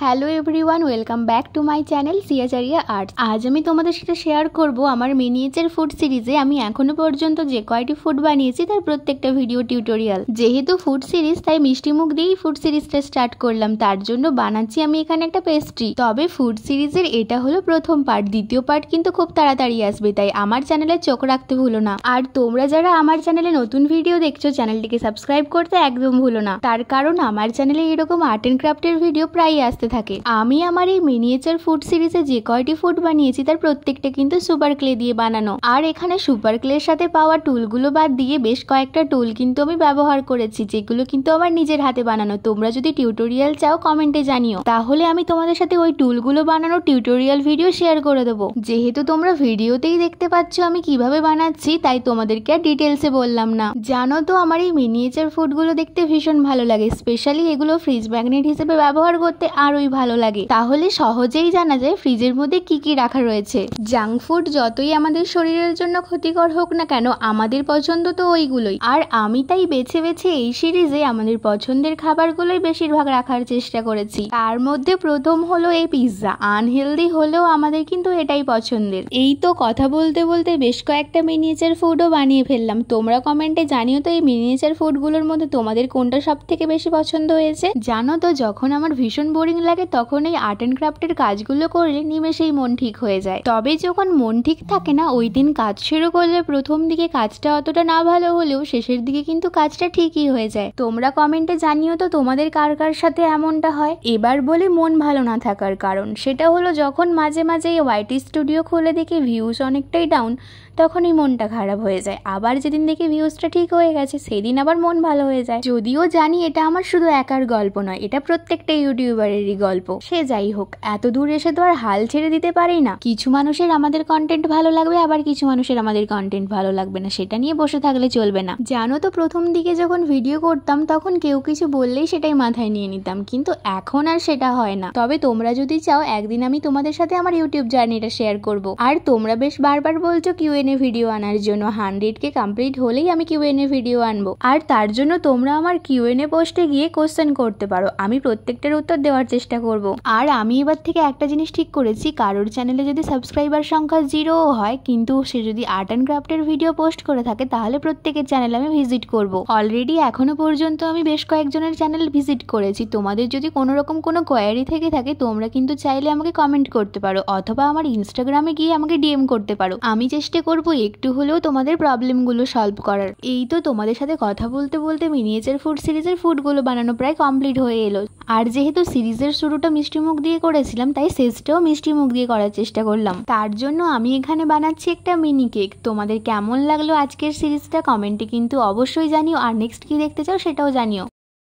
Hello everyone, welcome back to my channel সিয়াচারিয়া arts. আজ আমি তোমাদের সাথে শেয়ার করব আমার মিনিয়েচার ফুড সিরিজে আমি এখনো পর্যন্ত যে কয়টি ফুড বানিয়েছি তার প্রত্যেকটা ভিডিও টিউটোরিয়াল। যেহেতু ফুড সিরিজ তাই মিষ্টি মুখ দিয়েই ফুড সিরিজটা স্টার্ট করলাম। তার জন্য বানাচ্ছি আমি এখানে একটা পেস্ট্রি। তবে ফুড সিরিজের এটা হলো প্রথম পার্ট, দ্বিতীয় পার্ট কিন্তু খুব তাড়াতাড়ি আসবে, তাই আমার চ্যানেলে চোখ রাখতে ভুলো না। আর তোমরা যারা আমার চ্যানেলে নতুন ভিডিও দেখছো চ্যানেলটিকে সাবস্ক্রাইব করতে একদম ভুলো না, তার কারণ আমার চ্যানেলে এরকম আর্ট এন্ড ক্রাফটের ভিডিও প্রায় আসতে থাকে। আমি আমার এই মিনিয়েচার ফুড সিরিজে যে কয়টি ফুড বানিয়েছি তার প্রত্যেকটা কিন্তু সুপার ক্লে দিয়ে বানানো। আর এখানে সুপার ক্লের সাথে পাওয়া টুলগুলো বাদ দিয়ে বেশ কয়েকটা টুল কিন্তু আমি ব্যবহার করেছি, যেগুলো কিন্তু আমার নিজের হাতে বানানো। তোমরা যদি টিউটোরিয়াল চাও কমেন্টে জানিও, তাহলে আমি তোমাদের সাথে ওই টুলগুলো বানানোর টিউটোরিয়াল ভিডিও শেয়ার করে দেবো। যেহেতু তোমরা ভিডিওতেই দেখতে পাচ্ছ আমি কিভাবে বানাচ্ছি, তাই তোমাদেরকে আর ডিটেলসে বললাম না। জানো তো আমার এই মিনিয়েচার ফুডগুলো দেখতে ভীষণ ভালো লাগে, স্পেশালি এগুলো ফ্রিজ ম্যাগনেট হিসেবে ব্যবহার করতে আরোই ভালো লাগে। তাহলে সহজেই জানা যায় ফ্রিজের মধ্যে কি কি রাখা রয়েছে। জাঙ্ক ফুড যতই আমাদের শরীরের জন্য ক্ষতিকর হোক না কেন, আমাদের পছন্দ তো ওইগুলোই। আর আমি তাই বেছে বেছে এই সিরিজে আমাদের পছন্দের খাবারগুলোই বেশিরভাগ রাখার চেষ্টা করেছি। তার মধ্যে প্রথম হলো এই পিৎজা। আনহেলদি হলেও আমাদের কিন্তু এটাই পছন্দের। এই তো কথা বলতে বলতে বেশ কয়েকটা মিনিয়েচার ফুডও বানিয়ে ফেললাম। তোমরা কমেন্টে জানিও তো এই মিনিয়েচার ফুডগুলোর মধ্যে তোমাদের কোনটা সব থেকে বেশি পছন্দ হয়েছে। জানো তো যখন আমার ভীষণ বোরিং লাগে তখন এই আর্ট এন্ড ক্রাফটের কাজগুলো করলে নিমেষেই মন ঠিক হয়ে যায়। তবে যখন মন ঠিক থাকে না, ওই দিন কাজ শুরু করলে প্রথম দিকে কাজটা অতটা না ভালো হলেও শেষের দিকে কিন্তু কাজটা ঠিকই হয়ে যায়। তোমরা কমেন্টে জানিও তো তোমাদের কার কার সাথে এমনটা হয়। এবার বলি মন ভালো না থাকার কারণ, সেটা হলো যখন মাঝে মাঝে এই ওয়াইটি স্টুডিও খুলে দেখি ভিউজ অনেকটাই ডাউন, তখনই মনটা খারাপ হয়ে যায়। আবার যেদিন দেখি ভিউজটা ঠিক হয়ে গেছে সেদিন আবার মন ভালো হয়ে যায়। যদিও জানি এটা আমার শুধু একার গল্প নয়, এটা প্রত্যেকটা ইউটিউবারেরই গল্প। সে যাই হোক, এত দূর এসে তো আর হাল ছেড়ে দিতে পারি না। কিছু মানুষের আমাদের কন্টেন্ট ভালো লাগবে, আবার কিছু মানুষের আমাদের কন্টেন্ট ভালো লাগবে না, সেটা নিয়ে বসে থাকলে চলবে না। জানো তো প্রথম দিকে যখন ভিডিও করতাম তখন কেউ কিছু বললেই সেটাই মাথায় নিয়ে নিতাম, কিন্তু এখন আর সেটা হয় না। তবে তোমরা যদি চাও একদিন আমি তোমাদের সাথে আমার ইউটিউব জার্নিটা শেয়ার করব। আর তোমরা বেশ বারবার বলছো কিউএনএ ভিডিও আনার জন্য, 100K কমপ্লিট হলেই আমি কিউএনএ ভিডিও আনবো। আর তার জন্য তোমরা আমার কিউএনএ পোস্টে গিয়ে কোশ্চেন করতে পারো, আমি প্রত্যেকটার উত্তর দেওয়ার চেষ্টা করব। আর আমি এবার থেকে একটা জিনিস ঠিক করেছি, কারোর চ্যানেলে যদি সাবস্ক্রাইবার সংখ্যা 0 হয় কিন্তু সে যদি আর্ট অ্যান্ড ক্রাফটের ভিডিও পোস্ট করে থাকে, তাহলে প্রত্যেকের চ্যানেলে আমি ভিজিট করব। অলরেডি এখনো পর্যন্ত আমি বেশ কয়েকজনের চ্যানেল ভিজিট করেছি। তোমাদের যদি কোনো রকম কোনো কোয়ারি থেকে থাকে তোমরা কিন্তু চাইলে আমাকে কমেন্ট করতে পারো, অথবা আমার ইনস্টাগ্রামে গিয়ে আমাকে ডিএম করতে পারো। আমি চেষ্টা করব একটু হলেও তোমাদের প্রবলেমগুলো সলভ করার। এই তো তোমাদের সাথে কথা বলতে বলতে মিনিয়েচার ফুড সিরিজের ফুডগুলো বানানো প্রায় কমপ্লিট হয়ে এলো। আর যেহেতু সিরিজের শুরুটা মিষ্টি মুখ দিয়ে করেছিলাম, তাই শেষটাও মিষ্টি মুখ দিয়ে করার চেষ্টা করলাম। তার জন্য আমি এখানে বানাচ্ছি একটা মিনি কেক। তোমাদের কেমন লাগলো আজকের সিরিজটা কমেন্টে কিন্তু অবশ্যই জানিও, আর নেক্সট কি দেখতে চাও সেটাও জানিও।